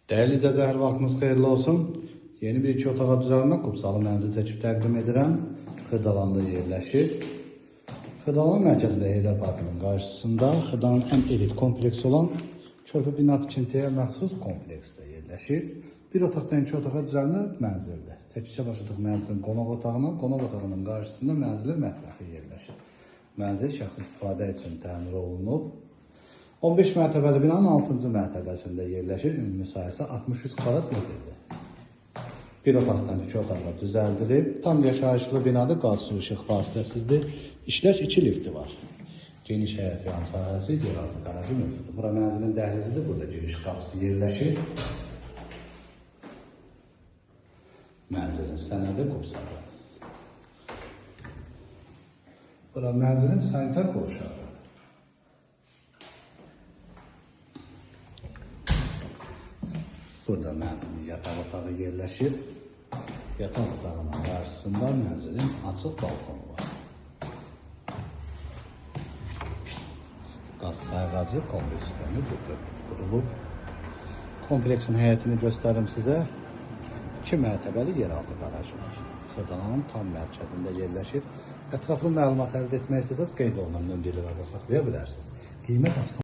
Değerli izləyicilər, hər vaxtınız xeyirli olsun. Yeni bir iki otağa düzəlmə Qubsalı mənzil çəkib təqdim edirəm. Xırdalanda yerləşir. Xırdalanın mərkəzində Heydər Parkının qarşısında Xırdalanın ən elit kompleksi olan Körpü bina tikintiyə məxsus kompleksdə yerləşir. Bir otaqdan iki otağa düzəlmə mənzildir. Çəkişə başladıq mənzilin qonaq otağına, qonaq otağının qarşısında mənzilin mətbəxi yerləşir. Mənzil şəxsi istifadə üçün təmir olunub. 15 mərtəbəli binanın 6-cı mərtəbəsində yerləşir. Ümumi sayısı 63 kvadrat metrdir. Bir otaqdan iki otağa düzəldilib. Tam yaşayışlı binadır, qaz su işıq fasiləsizdir. İşləş 2 lifti var. Geniş həyət yan sahəsi, yeraltı qarajı mövcuddur. Bura mənzilin dəhlizidir, burada giriş qapısı yerləşir. Mənzilin sənədi Qubsalı. Bura mənzilin sanitar qovşağı. Burada mənzilin yataq otağı yerləşir. Yataq otağının qarşısında mənzilin açıq balkonu var. Qaz sayğacı kombi sistemi burada qurulub. Kompleksin həyətini göstərim sizə. 2 mərtəbəli yeraltı qarajı var. Xırdalanın tam mərkəzində yerləşir. Ətraflı məlumat əldə etmək istəsəniz qeyd olunan nömrələrdə saxlaya bilərsiniz. Qiymət